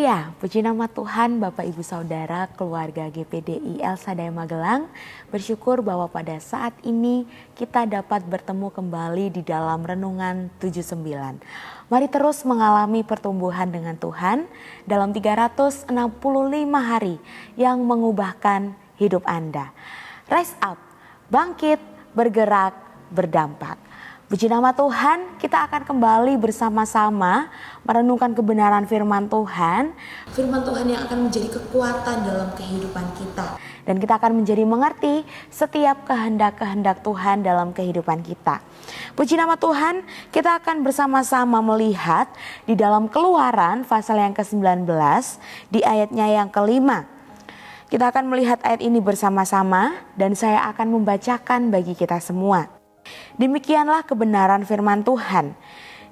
Haleluya, puji nama Tuhan. Bapak Ibu Saudara keluarga GPDI El Shaddai Magelang bersyukur bahwa pada saat ini kita dapat bertemu kembali di dalam Renungan 79. Mari terus mengalami pertumbuhan dengan Tuhan dalam 365 hari yang mengubahkan hidup Anda. Rise up, bangkit, bergerak, berdampak. Puji nama Tuhan, kita akan kembali bersama-sama merenungkan kebenaran firman Tuhan. Firman Tuhan yang akan menjadi kekuatan dalam kehidupan kita. Dan kita akan menjadi mengerti setiap kehendak-kehendak Tuhan dalam kehidupan kita. Puji nama Tuhan, kita akan bersama-sama melihat di dalam Keluaran pasal yang ke-19 di ayatnya yang ke-5. Kita akan melihat ayat ini bersama-sama dan saya akan membacakan bagi kita semua. Demikianlah kebenaran firman Tuhan.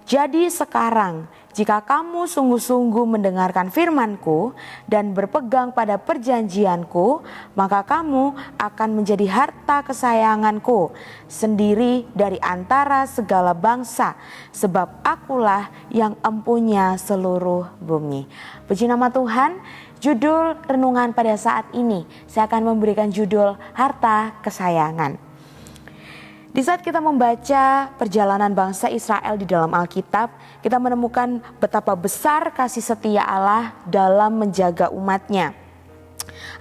Jadi sekarang jika kamu sungguh-sungguh mendengarkan firman-Ku dan berpegang pada perjanjian-Ku, maka kamu akan menjadi harta kesayangan-Ku sendiri dari antara segala bangsa, sebab Akulah yang empunya seluruh bumi. Puji nama Tuhan. Judul renungan pada saat ini saya akan memberikan judul harta kesayangan. Di saat kita membaca perjalanan bangsa Israel di dalam Alkitab, kita menemukan betapa besar kasih setia Allah dalam menjaga umatnya.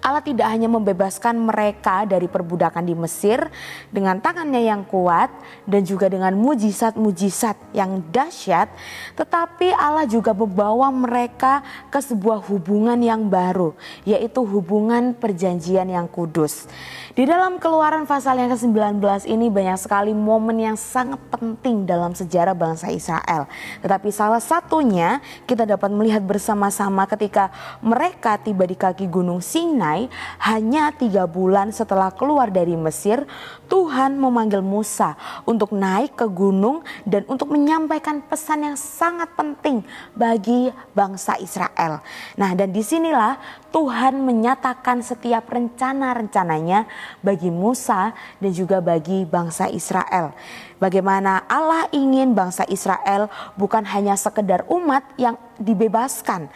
Allah tidak hanya membebaskan mereka dari perbudakan di Mesir dengan tangannya yang kuat dan juga dengan mujizat-mujizat yang dahsyat, tetapi Allah juga membawa mereka ke sebuah hubungan yang baru, yaitu hubungan perjanjian yang kudus. Di dalam Keluaran pasal yang ke-19 ini banyak sekali momen yang sangat penting dalam sejarah bangsa Israel. Tetapi salah satunya kita dapat melihat bersama-sama ketika mereka tiba di kaki gunung Sinai. Hanya 3 bulan setelah keluar dari Mesir, Tuhan memanggil Musa untuk naik ke gunung dan untuk menyampaikan pesan yang sangat penting bagi bangsa Israel. Nah, dan disinilah Tuhan menyatakan setiap rencana-rencananya bagi Musa dan juga bagi bangsa Israel. Bagaimana Allah ingin bangsa Israel bukan hanya sekedar umat yang dibebaskan,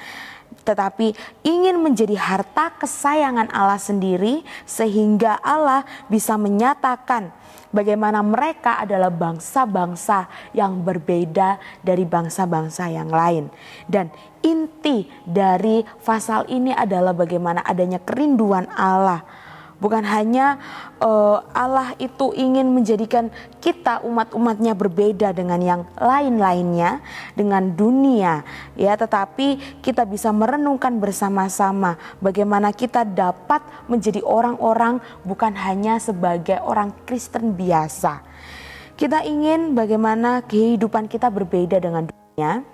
tetapi ingin menjadi harta kesayangan Allah sendiri, sehingga Allah bisa menyatakan bagaimana mereka adalah bangsa-bangsa yang berbeda dari bangsa-bangsa yang lain. Dan inti dari pasal ini adalah bagaimana adanya kerinduan Allah. Bukan hanya Allah itu ingin menjadikan kita umat-umatnya berbeda dengan yang lain-lainnya, dengan dunia, ya, tetapi kita bisa merenungkan bersama-sama bagaimana kita dapat menjadi orang-orang bukan hanya sebagai orang Kristen biasa. Kita ingin bagaimana kehidupan kita berbeda dengan dunia.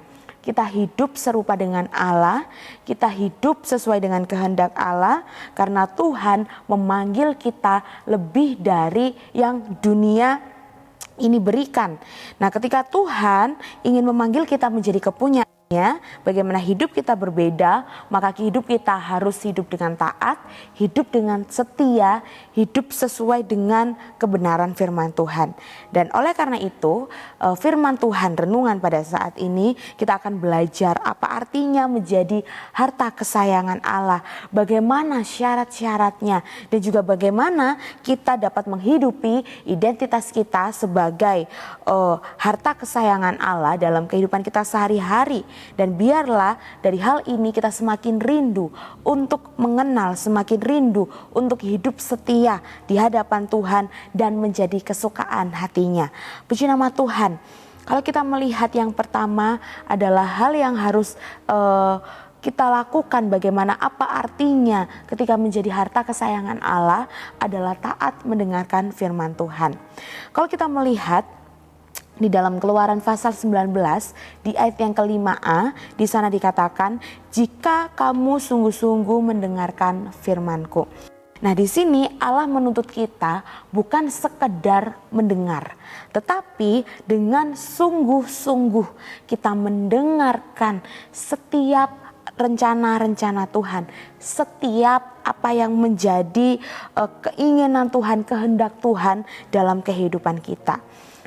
Kita hidup serupa dengan Allah, kita hidup sesuai dengan kehendak Allah, karena Tuhan memanggil kita lebih dari yang dunia ini berikan. Nah, ketika Tuhan ingin memanggil kita menjadi kepunyaannya, bagaimana hidup kita berbeda, maka hidup kita harus hidup dengan taat, hidup dengan setia, hidup sesuai dengan kebenaran firman Tuhan. Dan oleh karena itu, firman Tuhan renungan pada saat ini kita akan belajar apa artinya menjadi harta kesayangan Allah, bagaimana syarat-syaratnya, dan juga bagaimana kita dapat menghidupi identitas kita sebagai harta kesayangan Allah dalam kehidupan kita sehari-hari. Dan biarlah dari hal ini kita semakin rindu untuk mengenal, semakin rindu untuk hidup setia di hadapan Tuhan dan menjadi kesukaan hatinya. Puji nama Tuhan. Kalau kita melihat yang pertama adalah hal yang harus kita lakukan, bagaimana apa artinya ketika menjadi harta kesayangan Allah adalah taat mendengarkan firman Tuhan. Kalau kita melihat di dalam Keluaran pasal 19 di ayat yang ke-5a, di sana dikatakan, jika kamu sungguh-sungguh mendengarkan firman-Ku. Nah, di sini Allah menuntut kita bukan sekedar mendengar, tetapi dengan sungguh-sungguh kita mendengarkan setiap rencana-rencana Tuhan, setiap apa yang menjadi keinginan Tuhan, kehendak Tuhan dalam kehidupan kita.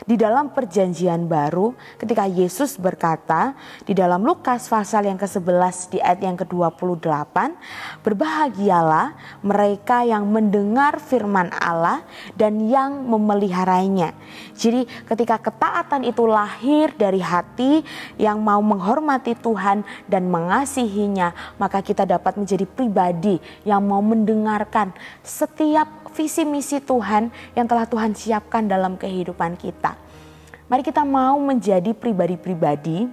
Di dalam perjanjian baru ketika Yesus berkata di dalam Lukas pasal yang ke-11 di ayat yang ke-28, berbahagialah mereka yang mendengar firman Allah dan yang memeliharanya. Jadi ketika ketaatan itu lahir dari hati yang mau menghormati Tuhan dan mengasihinya, maka kita dapat menjadi pribadi yang mau mendengarkan setiap visi misi Tuhan yang telah Tuhan siapkan dalam kehidupan kita. Mari kita mau menjadi pribadi-pribadi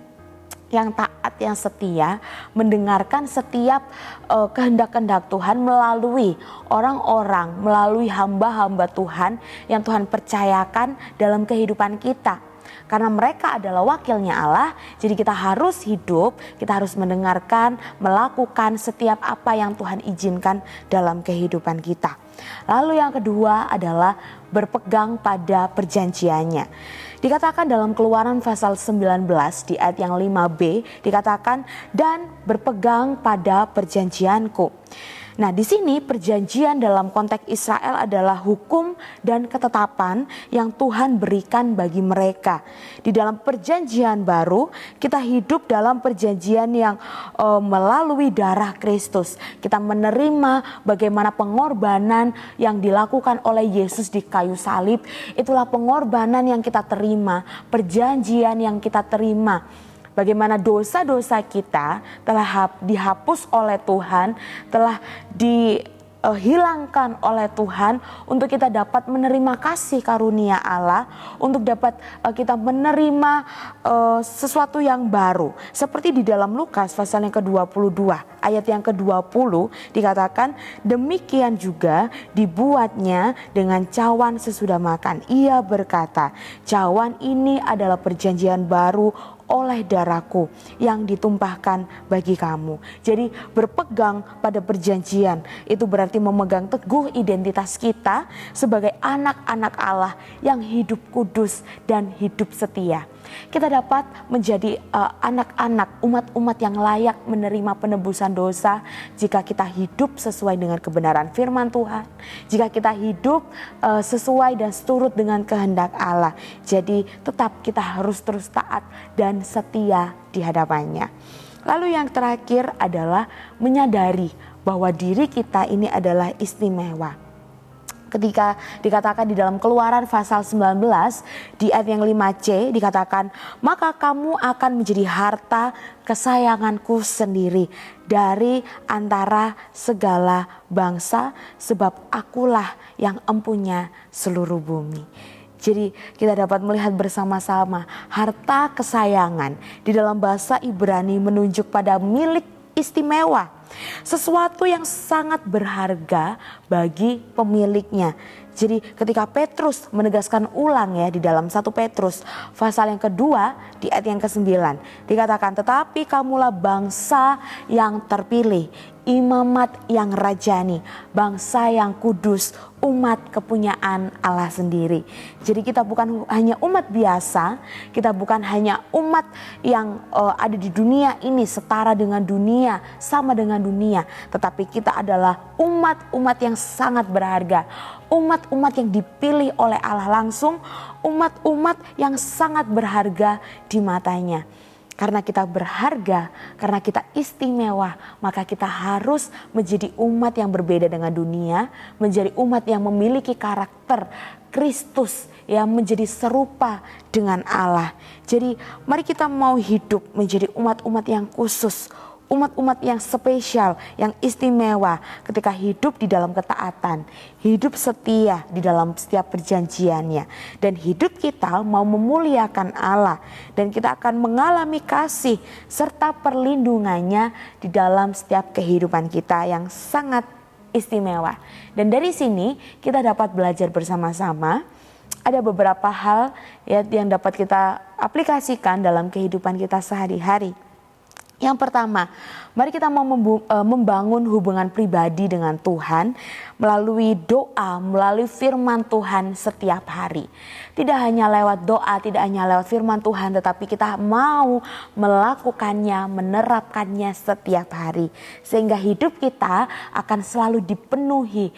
yang taat, yang setia, mendengarkan setiap kehendak-kehendak Tuhan melalui orang-orang, melalui hamba-hamba Tuhan yang Tuhan percayakan dalam kehidupan kita. Karena mereka adalah wakilnya Allah, jadi kita harus hidup, kita harus mendengarkan, melakukan setiap apa yang Tuhan izinkan dalam kehidupan kita. Lalu yang kedua adalah berpegang pada perjanjiannya. Dikatakan dalam Keluaran pasal 19 di ayat yang 5b, dikatakan dan berpegang pada perjanjianku. Nah, di sini perjanjian dalam konteks Israel adalah hukum dan ketetapan yang Tuhan berikan bagi mereka. Di dalam perjanjian baru, kita hidup dalam perjanjian yang melalui darah Kristus. Kita menerima bagaimana pengorbanan yang dilakukan oleh Yesus di kayu salib. Itulah pengorbanan yang kita terima, perjanjian yang kita terima. Bagaimana dosa-dosa kita telah dihapus oleh Tuhan, telah dihilangkan oleh Tuhan untuk kita dapat menerima kasih karunia Allah, untuk dapat kita menerima sesuatu yang baru. Seperti di dalam Lukas pasal yang ke-22 ayat yang ke-20 dikatakan, demikian juga dibuatnya dengan cawan sesudah makan. Ia berkata, cawan ini adalah perjanjian baru oleh darahku yang ditumpahkan bagi kamu. Jadi berpegang pada perjanjian itu berarti memegang teguh identitas kita sebagai anak-anak Allah yang hidup kudus dan hidup setia. Kita dapat menjadi anak-anak umat-umat yang layak menerima penebusan dosa jika kita hidup sesuai dengan kebenaran firman Tuhan, jika kita hidup sesuai dan seturut dengan kehendak Allah. Jadi tetap kita harus terus taat dan setia di hadapannya. Lalu yang terakhir adalah menyadari bahwa diri kita ini adalah istimewa. Ketika dikatakan di dalam Keluaran pasal 19 di ayat yang 5c dikatakan, maka kamu akan menjadi harta kesayanganku sendiri dari antara segala bangsa, sebab akulah yang empunya seluruh bumi. Jadi kita dapat melihat bersama-sama harta kesayangan di dalam bahasa Ibrani menunjuk pada milik istimewa. Sesuatu yang sangat berharga bagi pemiliknya. Jadi ketika Petrus menegaskan ulang ya di dalam 1 Petrus pasal yang kedua di ayat yang ke-9 dikatakan, tetapi kamulah bangsa yang terpilih, imamat yang rajani, bangsa yang kudus, umat kepunyaan Allah sendiri. Jadi kita bukan hanya umat biasa, kita bukan hanya umat yang ada di dunia ini setara dengan dunia, sama dengan dunia, tetapi kita adalah umat-umat yang sangat berharga, umat-umat yang dipilih oleh Allah langsung, umat-umat yang sangat berharga di matanya. Karena kita berharga, karena kita istimewa, maka kita harus menjadi umat yang berbeda dengan dunia, menjadi umat yang memiliki karakter Kristus, yang menjadi serupa dengan Allah. Jadi mari kita mau hidup menjadi umat-umat yang khusus, umat-umat yang spesial, yang istimewa ketika hidup di dalam ketaatan, hidup setia di dalam setiap perjanjiannya, dan hidup kita mau memuliakan Allah, dan kita akan mengalami kasih serta perlindungannya di dalam setiap kehidupan kita yang sangat istimewa. Dan dari sini kita dapat belajar bersama-sama. Ada beberapa hal ya, yang dapat kita aplikasikan dalam kehidupan kita sehari-hari. Yang pertama, Mari kita mau membangun hubungan pribadi dengan Tuhan melalui doa, melalui firman Tuhan setiap hari. Tidak hanya lewat doa, tidak hanya lewat firman Tuhan, tetapi kita mau melakukannya, menerapkannya setiap hari. Sehingga hidup kita akan selalu dipenuhi,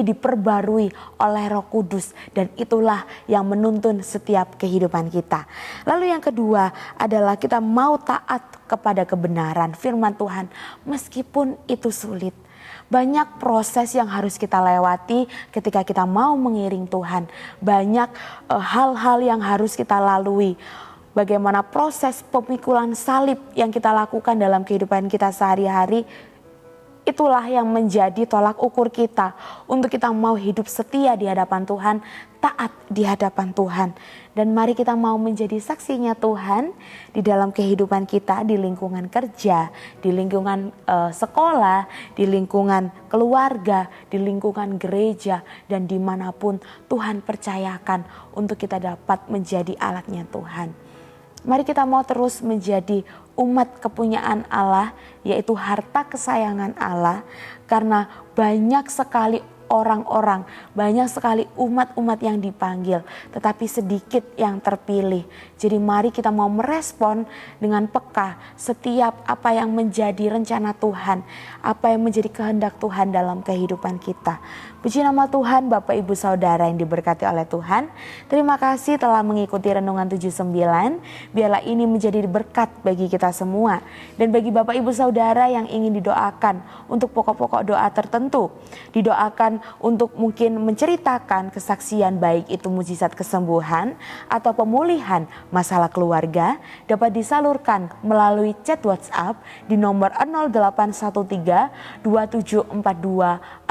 diperbarui oleh Roh Kudus. Dan itulah yang menuntun setiap kehidupan kita. Lalu yang kedua adalah kita mau taat kepada kebenaran firman Tuhan meskipun itu sulit. Banyak proses yang harus kita lewati ketika kita mau mengiring Tuhan. Banyak hal-hal yang harus kita lalui. Bagaimana proses pemikulan salib yang kita lakukan dalam kehidupan kita sehari-hari. Itulah yang menjadi tolak ukur kita untuk kita mau hidup setia di hadapan Tuhan, taat di hadapan Tuhan. Dan mari kita mau menjadi saksinya Tuhan di dalam kehidupan kita, di lingkungan kerja, di lingkungan sekolah, di lingkungan keluarga, di lingkungan gereja, dan dimanapun Tuhan percayakan untuk kita dapat menjadi alatnya Tuhan. Mari kita mau terus menjadi umat kepunyaan Allah, yaitu harta kesayangan Allah, karena banyak sekali orang-orang, banyak sekali umat-umat yang dipanggil, tetapi sedikit yang terpilih. Jadi mari kita mau merespon dengan peka setiap apa yang menjadi rencana Tuhan, apa yang menjadi kehendak Tuhan dalam kehidupan kita. Puji nama Tuhan, Bapak Ibu Saudara yang diberkati oleh Tuhan. Terima kasih telah mengikuti Renungan 79. Biarlah ini menjadi berkat bagi kita semua. Dan bagi Bapak Ibu Saudara yang ingin didoakan untuk pokok-pokok doa tertentu, didoakan untuk mungkin menceritakan kesaksian baik itu mujizat kesembuhan atau pemulihan masalah keluarga, dapat disalurkan melalui chat WhatsApp di nomor 0813 2742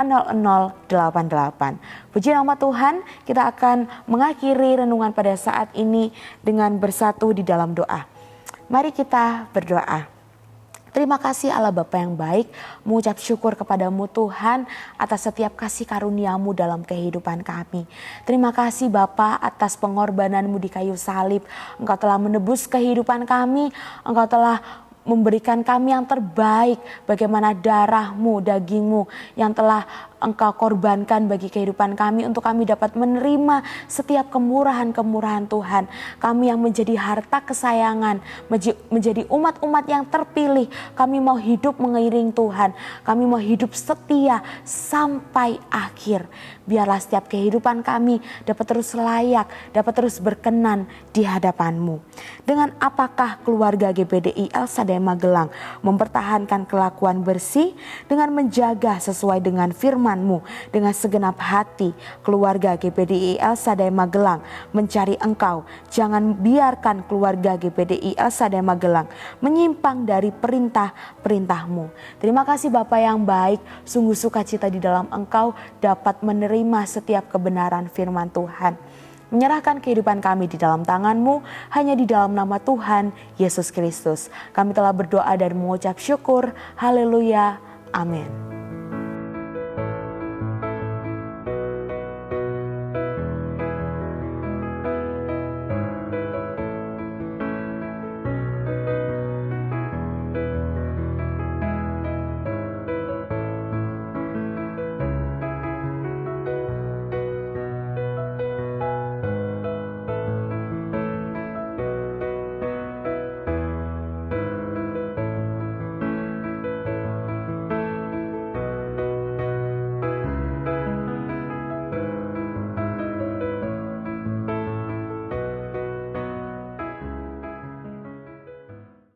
0088. Puji nama Tuhan, kita akan mengakhiri renungan pada saat ini dengan bersatu di dalam doa. Mari kita berdoa. Terima kasih Allah Bapa yang baik, mengucap syukur kepadamu Tuhan atas setiap kasih karuniamu dalam kehidupan kami. Terima kasih Bapa atas pengorbananmu di kayu salib. Engkau telah menebus kehidupan kami, Engkau telah memberikan kami yang terbaik, bagaimana darahmu, dagingmu yang telah Engkau korbankan bagi kehidupan kami untuk kami dapat menerima setiap kemurahan-kemurahan Tuhan. Kami yang menjadi harta kesayangan, menjadi umat-umat yang terpilih. Kami mau hidup mengiring Tuhan. Kami mau hidup setia sampai akhir. Biarlah setiap kehidupan kami dapat terus layak, dapat terus berkenan di hadapan-Mu. Dengan apakah keluarga GPDI El Shaddai Magelang mempertahankan kelakuan bersih dengan menjaga sesuai dengan firman-Mu, dengan segenap hati keluarga GPDI El Shaddai Magelang mencari Engkau. Jangan biarkan keluarga GPDI El Shaddai Magelang menyimpang dari perintah-perintah-Mu. Terima kasih Bapa yang baik, sungguh sukacita di dalam Engkau dapat menerima setiap kebenaran firman Tuhan. Menyerahkan kehidupan kami di dalam tangan-Mu, hanya di dalam nama Tuhan Yesus Kristus. Kami telah berdoa dan mengucap syukur. Haleluya. Amin.